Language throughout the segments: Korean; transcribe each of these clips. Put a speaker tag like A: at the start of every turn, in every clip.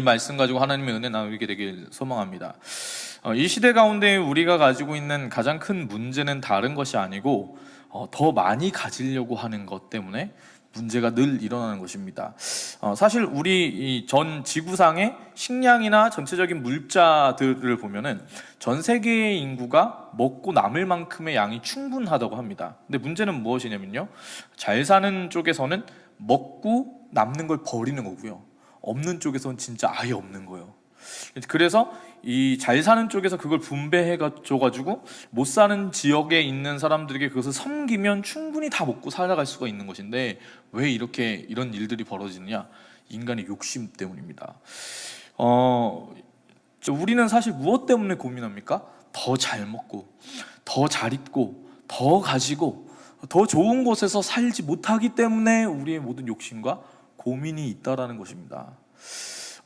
A: 말씀 가지고 하나님의 은혜 나누게 되길 소망합니다. 이 시대 가운데 우리가 가지고 있는 가장 큰 문제는 다른 것이 아니고 더 많이 가지려고 하는 것 때문에 문제가 늘 일어나는 것입니다. 사실 우리 이 전 지구상의 식량이나 전체적인 물자들을 보면은 전 세계의 인구가 먹고 남을 만큼의 양이 충분하다고 합니다. 근데 문제는 무엇이냐면요, 잘 사는 쪽에서는 먹고 남는 걸 버리는 거고요, 없는 쪽에서는 진짜 아예 없는 거예요. 그래서 이 잘 사는 쪽에서 그걸 분배해 줘가지고 못 사는 지역에 있는 사람들에게 그것을 섬기면 충분히 다 먹고 살아갈 수가 있는 것인데, 왜 이렇게 이런 일들이 벌어지느냐? 인간의 욕심 때문입니다. 우리는 사실 무엇 때문에 고민합니까? 더 잘 먹고, 더 잘 입고, 더 가지고, 더 좋은 곳에서 살지 못하기 때문에 우리의 모든 욕심과 고민이 있다라는 것입니다.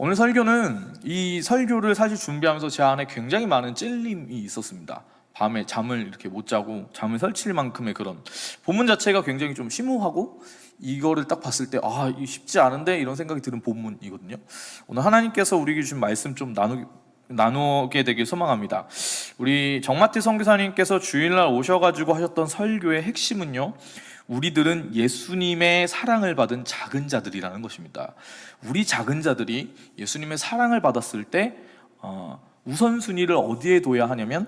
A: 오늘 설교는, 이 설교를 사실 준비하면서 제 안에 굉장히 많은 찔림이 있었습니다. 밤에 잠을 이렇게 못 자고 잠을 설칠 만큼의 그런 본문 자체가 굉장히 좀 심오하고, 이거를 딱 봤을 때 이거 쉽지 않은데 이런 생각이 드는 본문이거든요. 오늘 하나님께서 우리에게 주신 말씀 좀 나누게 되길 소망합니다. 우리 정마태 선교사님께서 주일날 오셔가지고 하셨던 설교의 핵심은요, 우리들은 예수님의 사랑을 받은 작은 자들이라는 것입니다. 우리 작은 자들이 예수님의 사랑을 받았을 때 우선순위를 어디에 둬야 하냐면,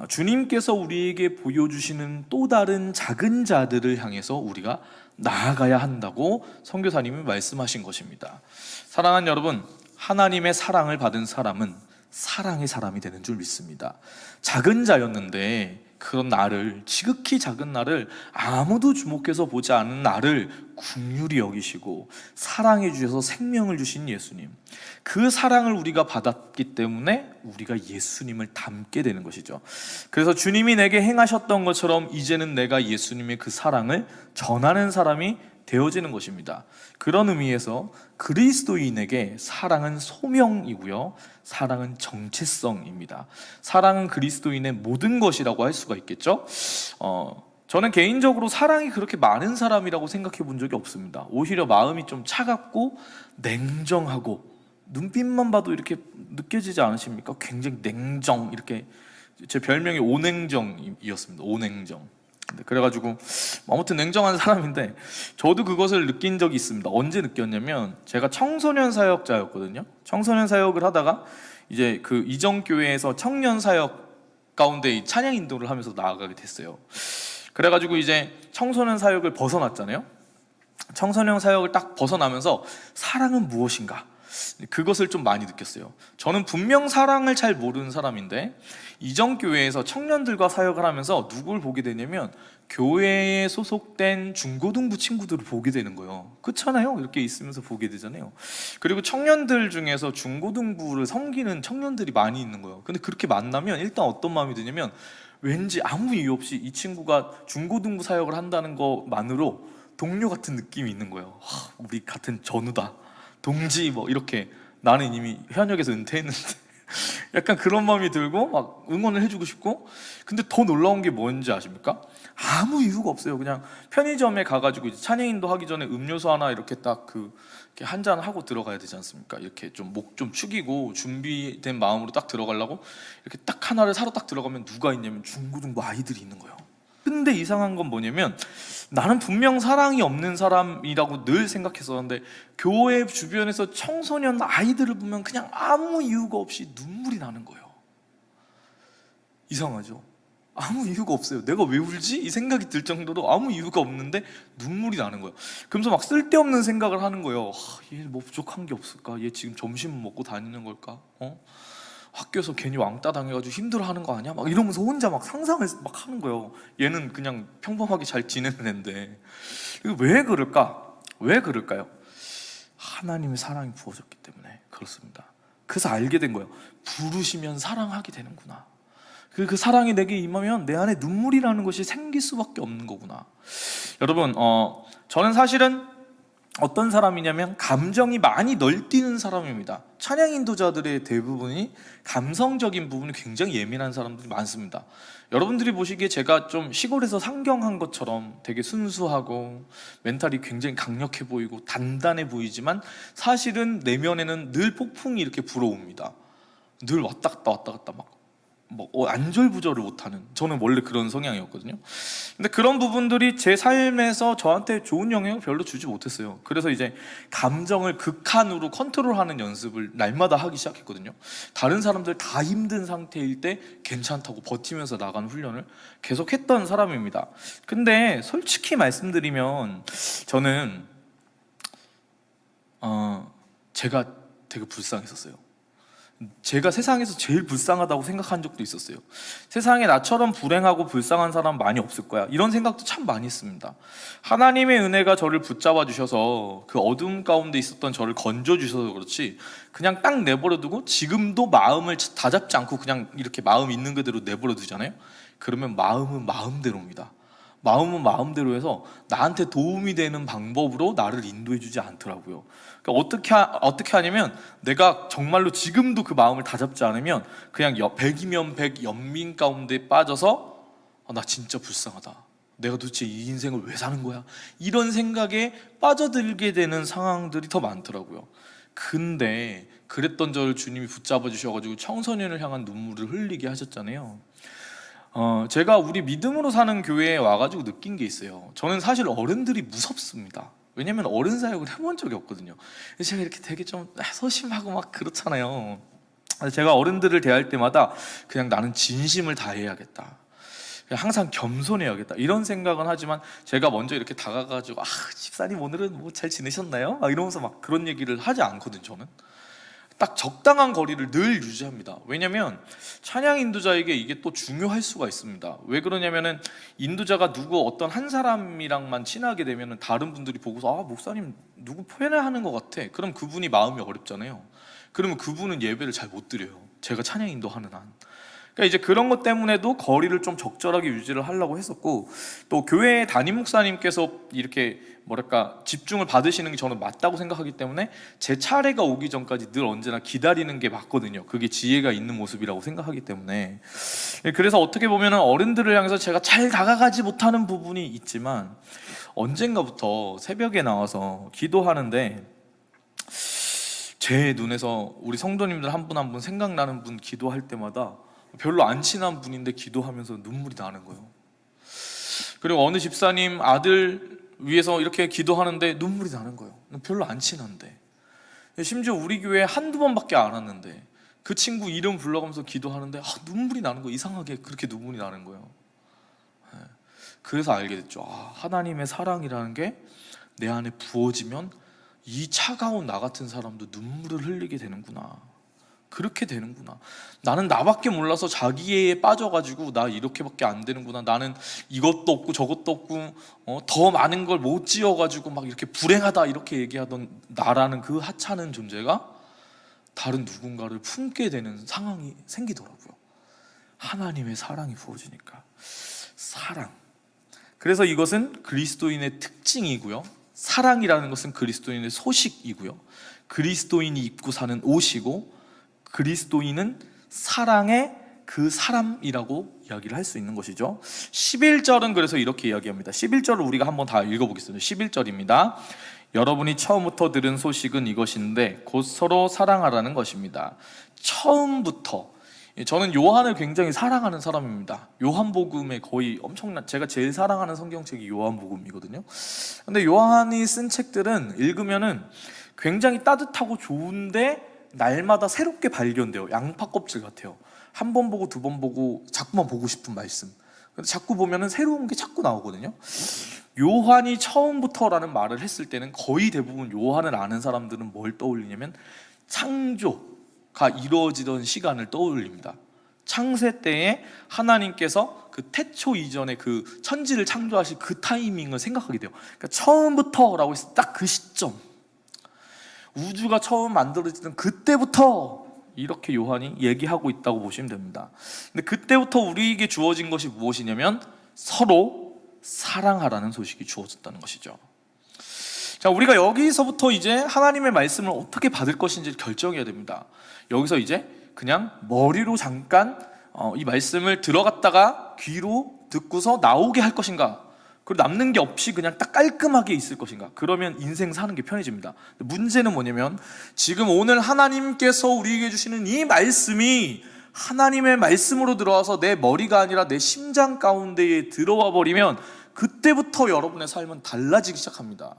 A: 주님께서 우리에게 보여주시는 또 다른 작은 자들을 향해서 우리가 나아가야 한다고 선교사님이 말씀하신 것입니다. 사랑하는 여러분, 하나님의 사랑을 받은 사람은 사랑의 사람이 되는 줄 믿습니다. 작은 자였는데 그런 나를, 지극히 작은 나를, 아무도 주목해서 보지 않은 나를 긍휼히 여기시고 사랑해 주셔서 생명을 주신 예수님, 그 사랑을 우리가 받았기 때문에 우리가 예수님을 닮게 되는 것이죠. 그래서 주님이 내게 행하셨던 것처럼 이제는 내가 예수님의 그 사랑을 전하는 사람이 되어지는 것입니다. 그런 의미에서 그리스도인에게 사랑은 소명이고요, 사랑은 정체성입니다. 사랑은 그리스도인의 모든 것이라고 할 수가 있겠죠. 저는 개인적으로 사랑이 그렇게 많은 사람이라고 생각해 본 적이 없습니다. 오히려 마음이 좀 차갑고 냉정하고, 눈빛만 봐도 이렇게 느껴지지 않으십니까? 굉장히 냉정, 이렇게. 제 별명이 오냉정이었습니다. 오냉정. 그래가지고 아무튼 냉정한 사람인데, 저도 그것을 느낀 적이 있습니다. 언제 느꼈냐면, 제가 청소년 사역자였거든요. 청소년 사역을 하다가 이제 그 이정교회에서 청년 사역 가운데 찬양 인도를 하면서 나아가게 됐어요. 그래가지고 이제 청소년 사역을 벗어났잖아요. 청소년 사역을 딱 벗어나면서 사랑은 무엇인가, 그것을 좀 많이 느꼈어요. 저는 분명 사랑을 잘 모르는 사람인데, 이정교회에서 청년들과 사역을 하면서 누굴 보게 되냐면, 교회에 소속된 중고등부 친구들을 보게 되는 거예요. 그렇잖아요. 이렇게 있으면서 보게 되잖아요. 그리고 청년들 중에서 중고등부를 섬기는 청년들이 많이 있는 거예요. 근데 그렇게 만나면 일단 어떤 마음이 드냐면, 왠지 아무 이유 없이 이 친구가 중고등부 사역을 한다는 것만으로 동료 같은 느낌이 있는 거예요. 우리 같은 전우다, 동지, 뭐 이렇게. 나는 이미 현역에서 은퇴했는데 약간 그런 마음이 들고 막 응원을 해주고 싶고. 근데 더 놀라운 게 뭔지 아십니까? 아무 이유가 없어요. 그냥 편의점에 가가지고 이제 찬양인도 하기 전에 음료수 하나 이렇게 딱 이렇게 한 잔 하고 들어가야 되지 않습니까? 이렇게 좀 목 좀 축이고 준비된 마음으로 딱 들어가려고 이렇게 딱 하나를 사러 딱 들어가면 누가 있냐면 중고등부 아이들이 있는 거예요. 근데 이상한 건 뭐냐면, 나는 분명 사랑이 없는 사람이라고 늘 생각했었는데, 교회 주변에서 청소년 아이들을 보면 그냥 아무 이유가 없이 눈물이 나는 거예요. 이상하죠? 아무 이유가 없어요. 내가 왜 울지? 이 생각이 들 정도로 아무 이유가 없는데 눈물이 나는 거예요. 그러면서 막 쓸데없는 생각을 하는 거예요. 얘 뭐 부족한 게 없을까? 얘 지금 점심 먹고 다니는 걸까? 학교에서 괜히 왕따 당해가지고 힘들어하는 거 아니야? 막 이러면서 혼자 막 상상을 막 하는 거예요. 얘는 그냥 평범하게 잘 지내는 애인데. 왜 그럴까? 왜 그럴까요? 하나님의 사랑이 부어졌기 때문에 그렇습니다. 그래서 알게 된 거예요. 부르시면 사랑하게 되는구나. 그 사랑이 내게 임하면 내 안에 눈물이라는 것이 생길 수밖에 없는 거구나. 여러분, 저는 사실은 어떤 사람이냐면 감정이 많이 널뛰는 사람입니다. 찬양 인도자들의 대부분이 감성적인 부분이 굉장히 예민한 사람들이 많습니다. 여러분들이 보시기에 제가 좀 시골에서 상경한 것처럼 되게 순수하고 멘탈이 굉장히 강력해 보이고 단단해 보이지만 사실은 내면에는 늘 폭풍이 이렇게 불어옵니다. 늘 왔다 갔다 왔다 갔다 안절부절을 못하는, 저는 원래 그런 성향이었거든요. 근데 그런 부분들이 제 삶에서 저한테 좋은 영향을 별로 주지 못했어요. 그래서 이제 감정을 극한으로 컨트롤하는 연습을 날마다 하기 시작했거든요. 다른 사람들 다 힘든 상태일 때 괜찮다고 버티면서 나가는 훈련을 계속 했던 사람입니다. 근데 솔직히 말씀드리면 저는 제가 되게 불쌍했었어요. 제가 세상에서 제일 불쌍하다고 생각한 적도 있었어요. 세상에 나처럼 불행하고 불쌍한 사람 많이 없을 거야, 이런 생각도 참 많이 했습니다. 하나님의 은혜가 저를 붙잡아 주셔서 그 어둠 가운데 있었던 저를 건져 주셔서 그렇지, 그냥 딱 내버려 두고 지금도 마음을 다잡지 않고 그냥 이렇게 마음 있는 그대로 내버려 두잖아요. 그러면 마음은 마음대로입니다. 마음은 마음대로 해서 나한테 도움이 되는 방법으로 나를 인도해 주지 않더라고요. 그러니까 어떻게 하냐면, 내가 정말로 지금도 그 마음을 다잡지 않으면 그냥 100이면 100 연민 가운데 빠져서 나 진짜 불쌍하다, 내가 도대체 이 인생을 왜 사는 거야, 이런 생각에 빠져들게 되는 상황들이 더 많더라고요. 근데 그랬던 저를 주님이 붙잡아 주셔가지고 청소년을 향한 눈물을 흘리게 하셨잖아요. 제가 우리 믿음으로 사는 교회에 와가지고 느낀 게 있어요. 저는 사실 어른들이 무섭습니다. 왜냐면 어른 사역을 해본 적이 없거든요. 제가 이렇게 되게 좀 소심하고 막 그렇잖아요. 제가 어른들을 대할 때마다 그냥 나는 진심을 다해야겠다, 항상 겸손해야겠다, 이런 생각은 하지만 제가 먼저 이렇게 다가가지고 집사님 오늘은 뭐 잘 지내셨나요? 이러면서 막 그런 얘기를 하지 않거든요. 저는 딱 적당한 거리를 늘 유지합니다. 왜냐면 찬양 인도자에게 이게 또 중요할 수가 있습니다. 왜 그러냐면은 인도자가 누구 어떤 한 사람이랑만 친하게 되면은 다른 분들이 보고서 목사님 누구 표현하는 것 같아, 그럼 그분이 마음이 어렵잖아요. 그러면 그분은 예배를 잘 못 드려요, 제가 찬양 인도하는 한. 그러니까 이제 그런 것 때문에도 거리를 좀 적절하게 유지를 하려고 했었고, 또 교회 담임 목사님께서 이렇게 집중을 받으시는 게 저는 맞다고 생각하기 때문에 제 차례가 오기 전까지 늘 언제나 기다리는 게 맞거든요. 그게 지혜가 있는 모습이라고 생각하기 때문에. 그래서 어떻게 보면 어른들을 향해서 제가 잘 다가가지 못하는 부분이 있지만, 언젠가부터 새벽에 나와서 기도하는데 제 눈에서 우리 성도님들 한 분 한 분 생각나는 분 기도할 때마다 별로 안 친한 분인데 기도하면서 눈물이 나는 거예요. 그리고 어느 집사님 아들 위해서 이렇게 기도하는데 눈물이 나는 거예요. 별로 안 친한데, 심지어 우리 교회에 한두 번밖에 안 왔는데 그 친구 이름 불러가면서 기도하는데 눈물이 나는 거예요. 이상하게 그렇게 눈물이 나는 거예요. 그래서 알게 됐죠. 하나님의 사랑이라는 게 내 안에 부어지면 이 차가운 나 같은 사람도 눈물을 흘리게 되는구나, 그렇게 되는구나. 나는 나밖에 몰라서 자기애에 빠져가지고 나 이렇게밖에 안 되는구나, 나는 이것도 없고 저것도 없고 더 많은 걸 못 지어가지고 막 이렇게 불행하다 이렇게 얘기하던 나라는 그 하찮은 존재가 다른 누군가를 품게 되는 상황이 생기더라고요. 하나님의 사랑이 부어지니까. 사랑. 그래서 이것은 그리스도인의 특징이고요, 사랑이라는 것은 그리스도인의 소식이고요, 그리스도인이 입고 사는 옷이고, 그리스도인은 사랑의 그 사람이라고 이야기를 할 수 있는 것이죠. 11절은 그래서 이렇게 이야기합니다. 11절을 우리가 한번 다 읽어보겠습니다. 11절입니다. 여러분이 처음부터 들은 소식은 이것인데 곧 서로 사랑하라는 것입니다. 처음부터. 저는 요한을 굉장히 사랑하는 사람입니다. 요한복음에 거의 제가 제일 사랑하는 성경책이 요한복음이거든요. 근데 요한이 쓴 책들은 읽으면은 굉장히 따뜻하고 좋은데 날마다 새롭게 발견돼요. 양파 껍질 같아요. 한 번 보고 두 번 보고 자꾸만 보고 싶은 말씀. 근데 자꾸 보면은 새로운 게 자꾸 나오거든요. 요한이 처음부터라는 말을 했을 때는 거의 대부분 요한을 아는 사람들은 뭘 떠올리냐면 창조가 이루어지던 시간을 떠올립니다. 창세 때에 하나님께서 그 태초 이전에 그 천지를 창조하실 그 타이밍을 생각하게 돼요. 그러니까 처음부터라고 했을 때 딱 그 시점, 우주가 처음 만들어지던 그때부터 이렇게 요한이 얘기하고 있다고 보시면 됩니다. 근데 그때부터 우리에게 주어진 것이 무엇이냐면 서로 사랑하라는 소식이 주어졌다는 것이죠. 자, 우리가 여기서부터 이제 하나님의 말씀을 어떻게 받을 것인지 결정해야 됩니다. 여기서 이제 그냥 머리로 잠깐 이 말씀을 들어갔다가 귀로 듣고서 나오게 할 것인가, 그리고 남는 게 없이 그냥 딱 깔끔하게 있을 것인가. 그러면 인생 사는 게 편해집니다. 문제는 뭐냐면 지금 오늘 하나님께서 우리에게 주시는 이 말씀이 하나님의 말씀으로 들어와서 내 머리가 아니라 내 심장 가운데에 들어와 버리면 그때부터 여러분의 삶은 달라지기 시작합니다.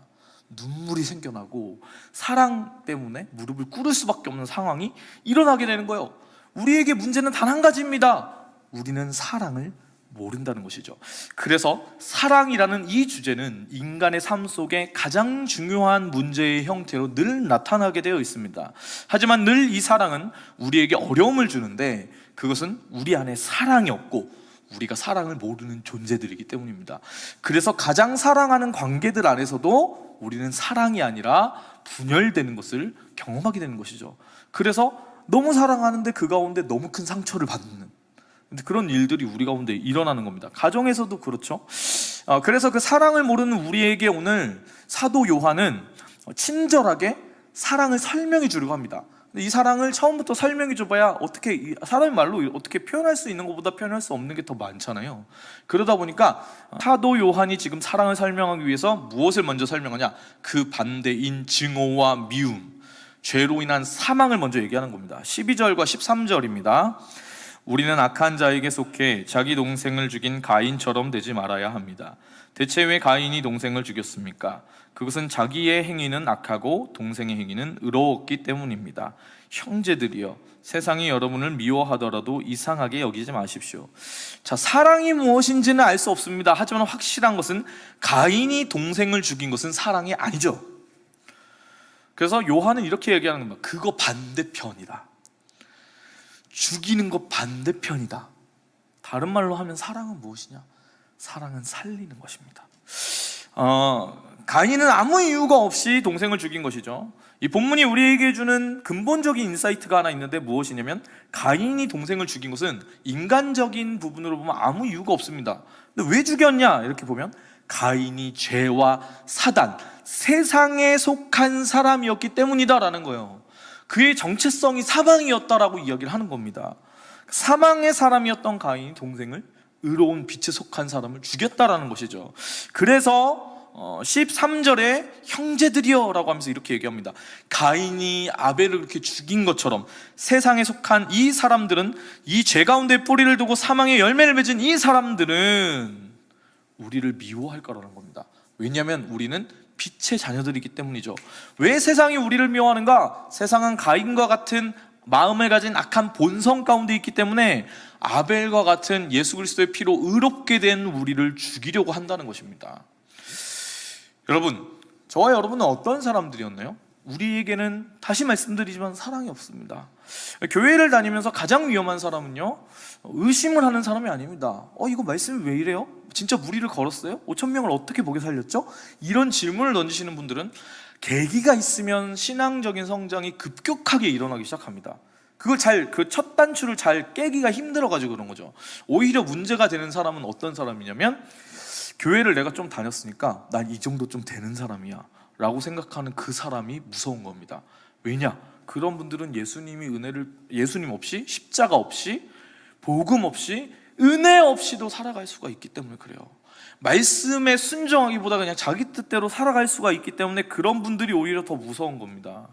A: 눈물이 생겨나고 사랑 때문에 무릎을 꿇을 수밖에 없는 상황이 일어나게 되는 거예요. 우리에게 문제는 단 한 가지입니다. 우리는 사랑을 모른다는 것이죠. 그래서 사랑이라는 이 주제는 인간의 삶 속에 가장 중요한 문제의 형태로 늘 나타나게 되어 있습니다. 하지만 늘 이 사랑은 우리에게 어려움을 주는데 그것은 우리 안에 사랑이 없고 우리가 사랑을 모르는 존재들이기 때문입니다. 그래서 가장 사랑하는 관계들 안에서도 우리는 사랑이 아니라 분열되는 것을 경험하게 되는 것이죠. 그래서 너무 사랑하는데 그 가운데 너무 큰 상처를 받는 그런 일들이 우리 가운데 일어나는 겁니다. 가정에서도 그렇죠. 그래서 그 사랑을 모르는 우리에게 오늘 사도 요한은 친절하게 사랑을 설명해 주려고 합니다. 근데 이 사랑을 처음부터 설명해 줘봐야 어떻게 사람의 말로 어떻게 표현할 수 있는 것보다 표현할 수 없는 게 더 많잖아요. 그러다 보니까 사도 요한이 지금 사랑을 설명하기 위해서 무엇을 먼저 설명하냐? 그 반대인 증오와 미움, 죄로 인한 사망을 먼저 얘기하는 겁니다. 12절과 13절입니다. 우리는 악한 자에게 속해 자기 동생을 죽인 가인처럼 되지 말아야 합니다. 대체 왜 가인이 동생을 죽였습니까? 그것은 자기의 행위는 악하고 동생의 행위는 의로웠기 때문입니다. 형제들이여, 세상이 여러분을 미워하더라도 이상하게 여기지 마십시오. 자, 사랑이 무엇인지는 알 수 없습니다. 하지만 확실한 것은 가인이 동생을 죽인 것은 사랑이 아니죠. 그래서 요한은 이렇게 얘기하는 겁니다. 그거 반대편이다. 죽이는 것 반대편이다. 다른 말로 하면 사랑은 무엇이냐? 사랑은 살리는 것입니다. 가인은 아무 이유가 없이 동생을 죽인 것이죠. 이 본문이 우리에게 주는 근본적인 인사이트가 하나 있는데 무엇이냐면 가인이 동생을 죽인 것은 인간적인 부분으로 보면 아무 이유가 없습니다. 근데 왜 죽였냐? 이렇게 보면 가인이 죄와 사단, 세상에 속한 사람이었기 때문이다라는 거예요. 그의 정체성이 사망이었다라고 이야기를 하는 겁니다. 사망의 사람이었던 가인이 동생을 의로운 빛에 속한 사람을 죽였다라는 것이죠. 그래서 13절에 형제들이여 라고 하면서 이렇게 얘기합니다. 가인이 아벨을 그렇게 죽인 것처럼 세상에 속한 이 사람들은, 이 죄 가운데 뿌리를 두고 사망의 열매를 맺은 이 사람들은 우리를 미워할 거라는 겁니다. 왜냐하면 우리는 빛의 자녀들이기 때문이죠. 왜 세상이 우리를 미워하는가? 세상은 가인과 같은 마음을 가진 악한 본성 가운데 있기 때문에 아벨과 같은 예수 그리스도의 피로 의롭게 된 우리를 죽이려고 한다는 것입니다. 여러분, 저와 여러분은 어떤 사람들이었나요? 우리에게는 다시 말씀드리지만 사랑이 없습니다. 교회를 다니면서 가장 위험한 사람은요, 의심을 하는 사람이 아닙니다. 이거 말씀이 왜 이래요? 진짜 무리를 걸었어요? 5,000명을 어떻게 목에 살렸죠? 이런 질문을 던지시는 분들은 계기가 있으면 신앙적인 성장이 급격하게 일어나기 시작합니다. 그걸 그 첫 단추를 잘 깨기가 힘들어가지고 그런 거죠. 오히려 문제가 되는 사람은 어떤 사람이냐면, 교회를 내가 좀 다녔으니까 난 이 정도 좀 되는 사람이야 라고 생각하는 그 사람이 무서운 겁니다. 왜냐? 그런 분들은 예수님 없이, 십자가 없이, 복음 없이, 은혜 없이도 살아갈 수가 있기 때문에 그래요. 말씀에 순종하기보다 그냥 자기 뜻대로 살아갈 수가 있기 때문에 그런 분들이 오히려 더 무서운 겁니다.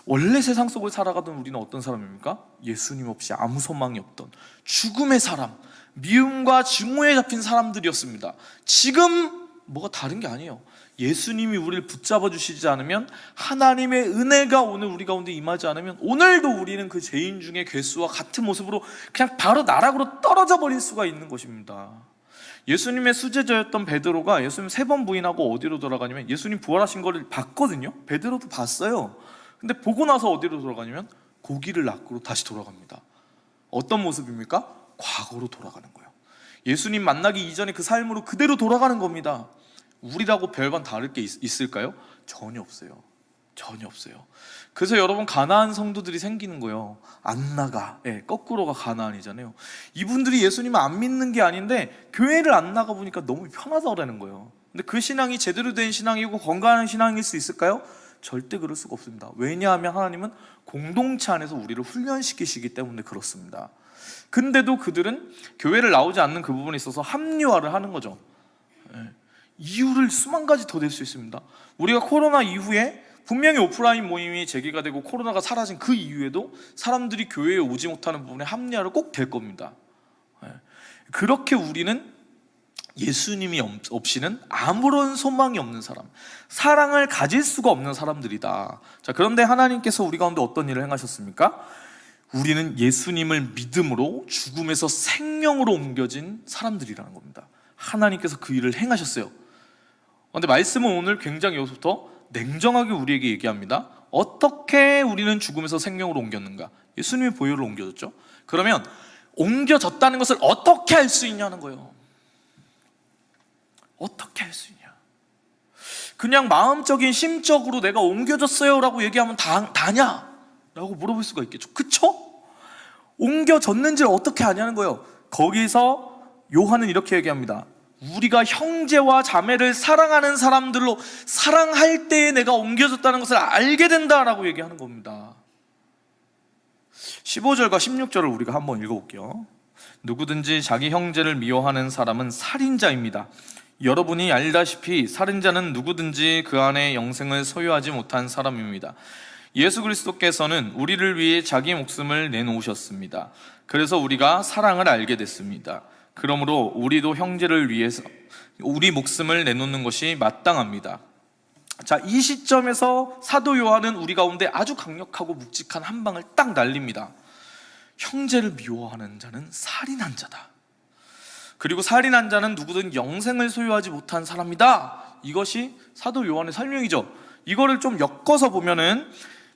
A: 원래 세상 속을 살아가던 우리는 어떤 사람입니까? 예수님 없이 아무 소망이 없던 죽음의 사람, 미움과 증오에 잡힌 사람들이었습니다. 지금 뭐가 다른 게 아니에요. 예수님이 우리를 붙잡아 주시지 않으면, 하나님의 은혜가 오늘 우리 가운데 임하지 않으면 오늘도 우리는 그 죄인 중에 괴수와 같은 모습으로 그냥 바로 나락으로 떨어져 버릴 수가 있는 것입니다. 예수님의 수제자였던 베드로가 예수님 3번 부인하고 어디로 돌아가냐면, 예수님 부활하신 거를 봤거든요. 베드로도 봤어요. 근데 보고 나서 어디로 돌아가냐면 고기를 낚으러 다시 돌아갑니다. 어떤 모습입니까? 과거로 돌아가는 거예요. 예수님 만나기 이전에 그 삶으로 그대로 돌아가는 겁니다. 우리라고 별반 다를 게 있을까요? 전혀 없어요. 전혀 없어요. 그래서 여러분, 가나안 성도들이 생기는 거예요. 안 나가. 거꾸로가 가나안이잖아요. 이분들이 예수님을 안 믿는 게 아닌데 교회를 안 나가 보니까 너무 편하다라는 거예요. 근데 그 신앙이 제대로 된 신앙이고 건강한 신앙일 수 있을까요? 절대 그럴 수가 없습니다. 왜냐하면 하나님은 공동체 안에서 우리를 훈련시키시기 때문에 그렇습니다. 근데도 그들은 교회를 나오지 않는 그 부분에 있어서 합리화를 하는 거죠. 이유를 수만 가지 더 낼 수 있습니다. 우리가 코로나 이후에 분명히 오프라인 모임이 재개가 되고 코로나가 사라진 그 이후에도 사람들이 교회에 오지 못하는 부분에 합리화를 꼭 될 겁니다. 그렇게 우리는 예수님이 없이는 아무런 소망이 없는 사람, 사랑을 가질 수가 없는 사람들이다. 자, 그런데 하나님께서 우리 가운데 어떤 일을 행하셨습니까? 우리는 예수님을 믿음으로 죽음에서 생명으로 옮겨진 사람들이라는 겁니다. 하나님께서 그 일을 행하셨어요. 그런데 말씀은 오늘 굉장히 여기서부터 냉정하게 우리에게 얘기합니다. 어떻게 우리는 죽음에서 생명으로 옮겼는가? 예수님의 보혈을 옮겨졌죠. 그러면 옮겨졌다는 것을 어떻게 할 수 있냐는 거예요. 어떻게 할 수 있냐? 그냥 마음적인 심적으로 내가 옮겨졌어요 라고 얘기하면 다냐? 라고 물어볼 수가 있겠죠. 그쵸? 옮겨졌는지를 어떻게 아냐는 거예요. 거기서 요한은 이렇게 얘기합니다. 우리가 형제와 자매를 사랑하는 사람들로 사랑할 때에 내가 옮겨졌다는 것을 알게 된다라고 얘기하는 겁니다. 15절과 16절을 우리가 한번 읽어볼게요. 누구든지 자기 형제를 미워하는 사람은 살인자입니다. 여러분이 알다시피 살인자는 누구든지 그 안에 영생을 소유하지 못한 사람입니다. 예수 그리스도께서는 우리를 위해 자기 목숨을 내놓으셨습니다. 그래서 우리가 사랑을 알게 됐습니다. 그러므로 우리도 형제를 위해서 우리 목숨을 내놓는 것이 마땅합니다. 자, 이 시점에서 사도 요한은 우리 가운데 아주 강력하고 묵직한 한 방을 딱 날립니다. 형제를 미워하는 자는 살인한 자다. 그리고 살인한 자는 누구든 영생을 소유하지 못한 사람이다. 이것이 사도 요한의 설명이죠. 이거를 좀 엮어서 보면은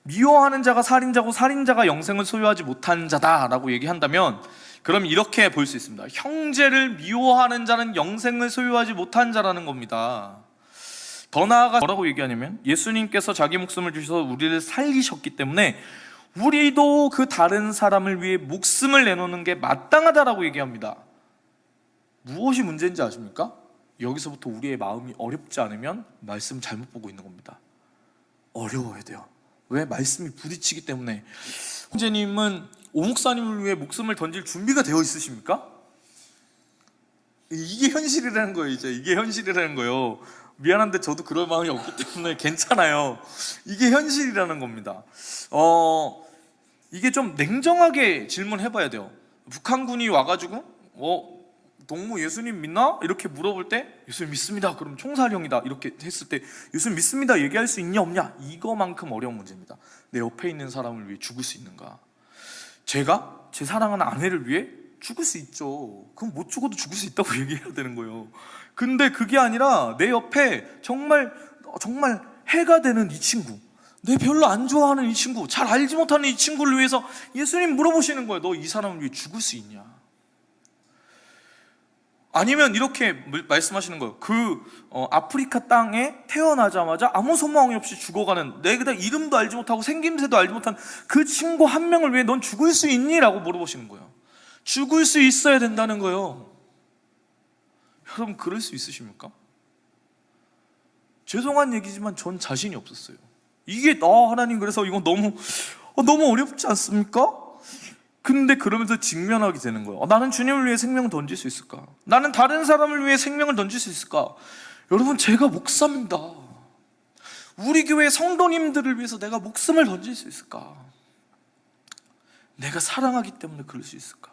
A: 미워하는 자가 살인자고 살인자가 영생을 소유하지 못한 자다라고 얘기한다면, 그럼 이렇게 볼 수 있습니다. 형제를 미워하는 자는 영생을 소유하지 못한 자라는 겁니다. 더 나아가 뭐라고 얘기하냐면, 예수님께서 자기 목숨을 주셔서 우리를 살리셨기 때문에 우리도 그 다른 사람을 위해 목숨을 내놓는 게 마땅하다라고 얘기합니다. 무엇이 문제인지 아십니까? 여기서부터 우리의 마음이 어렵지 않으면 말씀 잘못 보고 있는 겁니다. 어려워야 돼요. 왜? 말씀이 부딪히기 때문에. 형제님은 오 목사님을 위해 목숨을 던질 준비가 되어 있으십니까? 이게 현실이라는 거예요. 이제 이게 현실이라는 거예요. 미안한데 저도 그럴 마음이 없기 때문에 괜찮아요. 이게 현실이라는 겁니다. 이게 좀 냉정하게 질문해봐야 돼요. 북한군이 와가지고 동무 예수님 믿나? 이렇게 물어볼 때 예수님 믿습니다. 그럼 총사령이다. 이렇게 했을 때 예수님 믿습니다. 얘기할 수 있냐 없냐? 이거만큼 어려운 문제입니다. 내 옆에 있는 사람을 위해 죽을 수 있는가? 제가 제 사랑하는 아내를 위해 죽을 수 있죠. 그럼 못 죽어도 죽을 수 있다고 얘기해야 되는 거예요. 근데 그게 아니라 내 옆에 정말 해가 되는 이 친구, 내 별로 안 좋아하는 이 친구, 잘 알지 못하는 이 친구를 위해서 예수님 물어보시는 거예요. 너 이 사람을 위해 죽을 수 있냐? 아니면 이렇게 말씀하시는 거예요. 아프리카 땅에 태어나자마자 아무 소망이 없이 죽어가는, 내가 이름도 알지 못하고 생김새도 알지 못한 그 친구 한 명을 위해 넌 죽을 수 있니? 라고 물어보시는 거예요. 죽을 수 있어야 된다는 거예요. 여러분, 그럴 수 있으십니까? 죄송한 얘기지만 전 자신이 없었어요. 이게 하나님, 그래서 이건 너무 어렵지 않습니까? 근데 그러면서 직면하게 되는 거예요. 나는 주님을 위해 생명을 던질 수 있을까? 나는 다른 사람을 위해 생명을 던질 수 있을까? 여러분, 제가 목사입니다. 우리 교회 성도님들을 위해서 내가 목숨을 던질 수 있을까? 내가 사랑하기 때문에 그럴 수 있을까?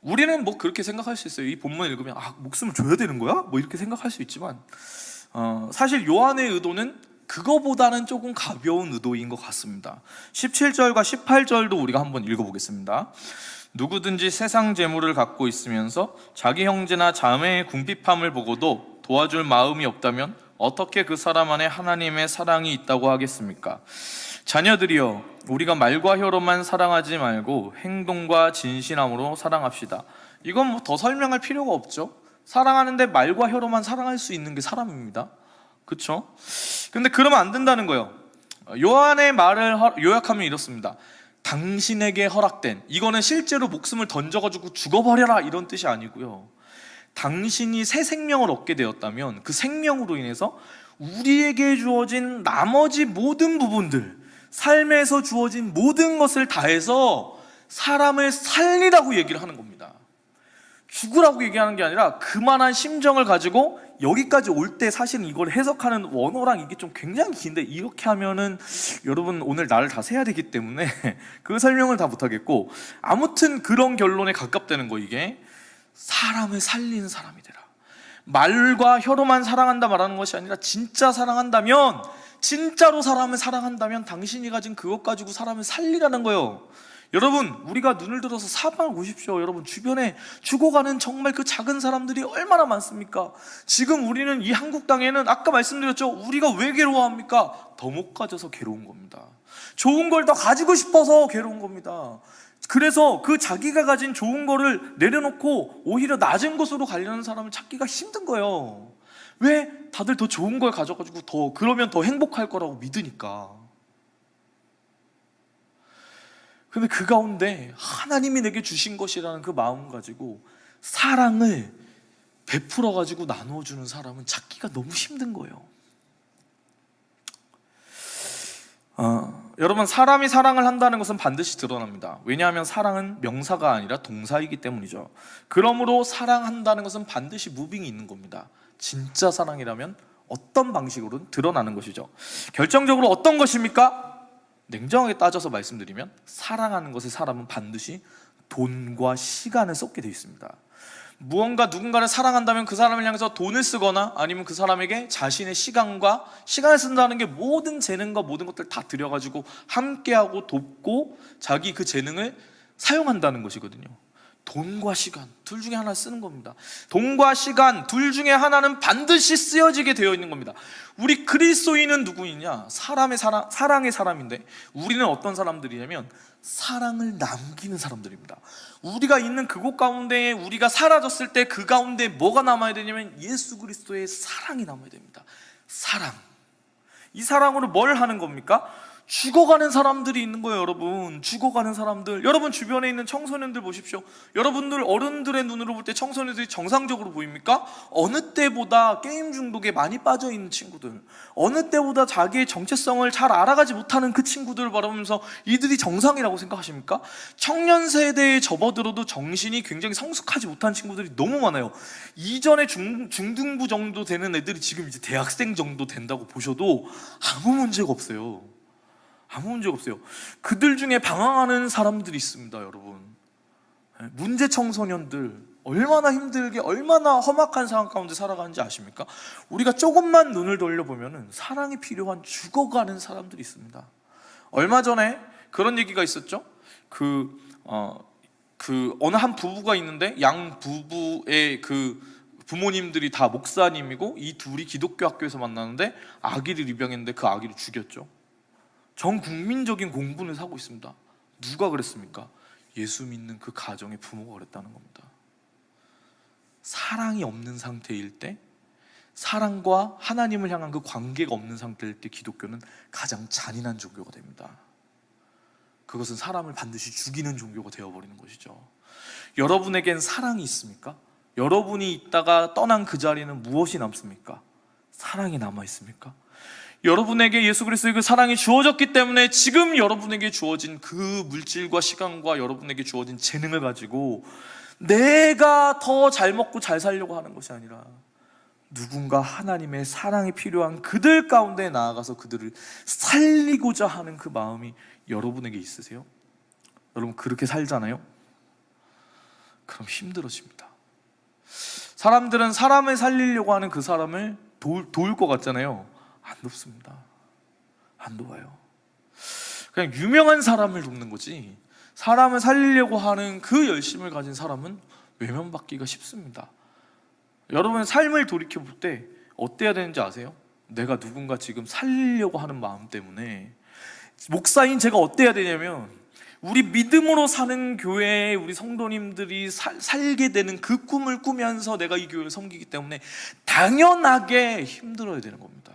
A: 우리는 그렇게 생각할 수 있어요. 이 본문 읽으면 목숨을 줘야 되는 거야? 이렇게 생각할 수 있지만, 사실 요한의 의도는 그거보다는 조금 가벼운 의도인 것 같습니다. 17절과 18절도 우리가 한번 읽어보겠습니다. 누구든지 세상 재물을 갖고 있으면서 자기 형제나 자매의 궁핍함을 보고도 도와줄 마음이 없다면 어떻게 그 사람 안에 하나님의 사랑이 있다고 하겠습니까? 자녀들이여, 우리가 말과 혀로만 사랑하지 말고 행동과 진실함으로 사랑합시다. 이건 더 설명할 필요가 없죠. 사랑하는데 말과 혀로만 사랑할 수 있는 게 사람입니다. 그렇죠? 근데 그러면 안 된다는 거예요. 요한의 말을 요약하면 이렇습니다. 당신에게 허락된, 이거는 실제로 목숨을 던져가지고 죽어버려라 이런 뜻이 아니고요. 당신이 새 생명을 얻게 되었다면 그 생명으로 인해서 우리에게 주어진 나머지 모든 부분들, 삶에서 주어진 모든 것을 다해서 사람을 살리라고 얘기를 하는 겁니다. 죽으라고 얘기하는 게 아니라 그만한 심정을 가지고 여기까지 올 때 사실은 이걸 해석하는 원어랑 이게 좀 굉장히 긴데, 이렇게 하면은 여러분 오늘 날을 다 세야 되기 때문에 그 설명을 다 못하겠고, 아무튼 그런 결론에 가깝다는 거. 이게 사람을 살리는 사람이 되라. 말과 혀로만 사랑한다 말하는 것이 아니라 진짜 사랑한다면, 진짜로 사람을 사랑한다면 당신이 가진 그것 가지고 사람을 살리라는 거예요. 여러분, 우리가 눈을 들어서 사방을 보십시오. 여러분, 주변에 죽어가는 정말 그 작은 사람들이 얼마나 많습니까? 지금 우리는 이 한국 땅에는 아까 말씀드렸죠, 우리가 왜 괴로워합니까? 더 못 가져서 괴로운 겁니다. 좋은 걸 더 가지고 싶어서 괴로운 겁니다. 그래서 그 자기가 가진 좋은 거를 내려놓고 오히려 낮은 곳으로 가려는 사람을 찾기가 힘든 거예요. 왜? 다들 더 좋은 걸 가져가지고 그러면 더 행복할 거라고 믿으니까. 근데 그 가운데 하나님이 내게 주신 것이라는 그 마음 가지고 사랑을 베풀어 가지고 나누어주는 사람은 찾기가 너무 힘든 거예요. 여러분, 사람이 사랑을 한다는 것은 반드시 드러납니다. 왜냐하면 사랑은 명사가 아니라 동사이기 때문이죠. 그러므로 사랑한다는 것은 반드시 무빙이 있는 겁니다. 진짜 사랑이라면 어떤 방식으로든 드러나는 것이죠. 결정적으로 어떤 것입니까? 냉정하게 따져서 말씀드리면, 사랑하는 것에 사람은 반드시 돈과 시간을 쏟게 되어 있습니다. 무언가 누군가를 사랑한다면 그 사람을 향해서 돈을 쓰거나 아니면 그 사람에게 자신의 시간을 쓴다는 게 모든 재능과 모든 것들 다 들여가지고 함께하고 돕고 자기 그 재능을 사용한다는 것이거든요. 돈과 시간 둘 중에 하나 쓰는 겁니다. 돈과 시간 둘 중에 하나는 반드시 쓰여지게 되어 있는 겁니다. 우리 그리스도인은 누구이냐? 사랑의 사람인데, 우리는 어떤 사람들이냐면 사랑을 남기는 사람들입니다. 우리가 있는 그곳 가운데 우리가 사라졌을 때 그 가운데 뭐가 남아야 되냐면 예수 그리스도의 사랑이 남아야 됩니다. 사랑. 이 사랑으로 뭘 하는 겁니까? 죽어가는 사람들이 있는 거예요. 여러분, 죽어가는 사람들. 여러분 주변에 있는 청소년들 보십시오. 여러분들 어른들의 눈으로 볼 때 청소년들이 정상적으로 보입니까? 어느 때보다 게임 중독에 많이 빠져 있는 친구들, 어느 때보다 자기의 정체성을 잘 알아가지 못하는 그 친구들을 바라보면서 이들이 정상이라고 생각하십니까? 청년 세대에 접어들어도 정신이 굉장히 성숙하지 못한 친구들이 너무 많아요. 이전에 중등부 정도 되는 애들이 지금 이제 대학생 정도 된다고 보셔도 아무 문제가 없어요. 아무 문제 없어요. 그들 중에 방황하는 사람들이 있습니다. 여러분, 문제 청소년들 얼마나 힘들게, 얼마나 험악한 상황 가운데 살아가는지 아십니까? 우리가 조금만 눈을 돌려보면 사랑이 필요한 죽어가는 사람들이 있습니다. 얼마 전에 그런 얘기가 있었죠. 어느 한 부부가 있는데, 양 부부의 그 부모님들이 다 목사님이고 이 둘이 기독교 학교에서 만나는데 아기를 입양했는데 그 아기를 죽였죠. 전 국민적인 공분을 사고 있습니다. 누가 그랬습니까? 예수 믿는 그 가정의 부모가 그랬다는 겁니다. 사랑이 없는 상태일 때, 사랑과 하나님을 향한 그 관계가 없는 상태일 때 기독교는 가장 잔인한 종교가 됩니다. 그것은 사람을 반드시 죽이는 종교가 되어버리는 것이죠. 여러분에겐 사랑이 있습니까? 여러분이 있다가 떠난 그 자리는 무엇이 남습니까? 사랑이 남아있습니까? 여러분에게 예수 그리스도의 그 사랑이 주어졌기 때문에 지금 여러분에게 주어진 그 물질과 시간과 여러분에게 주어진 재능을 가지고 내가 더 잘 먹고 잘 살려고 하는 것이 아니라 누군가 하나님의 사랑이 필요한 그들 가운데 나아가서 그들을 살리고자 하는 그 마음이 여러분에게 있으세요? 여러분 그렇게 살잖아요? 그럼 힘들어집니다. 사람들은 사람을 살리려고 하는 그 사람을 도울 것 같잖아요. 안 돕습니다. 안 도와요. 그냥 유명한 사람을 돕는 거지, 사람을 살리려고 하는 그 열심을 가진 사람은 외면받기가 쉽습니다. 여러분 삶을 돌이켜볼 때 어때야 되는지 아세요? 내가 누군가 지금 살리려고 하는 마음 때문에, 목사인 제가 어때야 되냐면, 우리 믿음으로 사는 교회에 우리 성도님들이 살게 되는 그 꿈을 꾸면서 내가 이 교회를 섬기기 때문에 당연하게 힘들어야 되는 겁니다.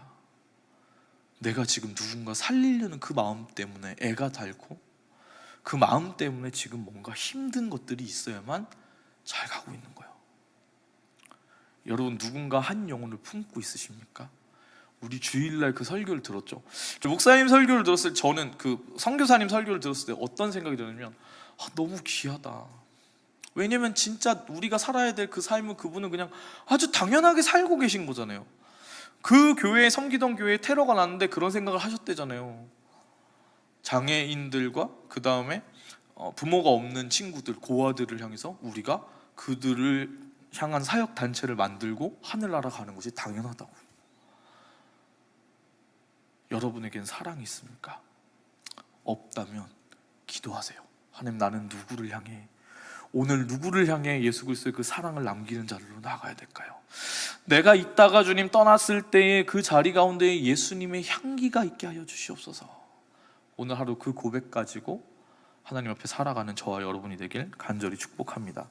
A: 내가 지금 누군가 살리려는 그 마음 때문에 애가 닳고, 그 마음 때문에 지금 뭔가 힘든 것들이 있어야만 잘 가고 있는 거예요. 여러분 누군가 한 영혼을 품고 있으십니까? 우리 주일날 그 설교를 들었죠. 목사님 설교를 들었을 때 저는 그 선교사님 설교를 들었을 때 어떤 생각이 드냐면 너무 귀하다. 왜냐면 진짜 우리가 살아야 될 그 삶은 그분은 그냥 아주 당연하게 살고 계신 거잖아요. 그 교회에 섬기던 교회에 테러가 났는데 그런 생각을 하셨대잖아요. 장애인들과 그 다음에 부모가 없는 친구들, 고아들을 향해서 우리가 그들을 향한 사역 단체를 만들고 하늘나라 가는 것이 당연하다고. 여러분에겐 사랑이 있습니까? 없다면 기도하세요. 하나님, 나는 누구를 향해, 오늘 누구를 향해 예수 그리스도의 그 사랑을 남기는 자리로 나가야 될까요? 내가 있다가 주님 떠났을 때의 그 자리 가운데 예수님의 향기가 있게 하여 주시옵소서. 오늘 하루 그 고백 가지고 하나님 앞에 살아가는 저와 여러분이 되길 간절히 축복합니다.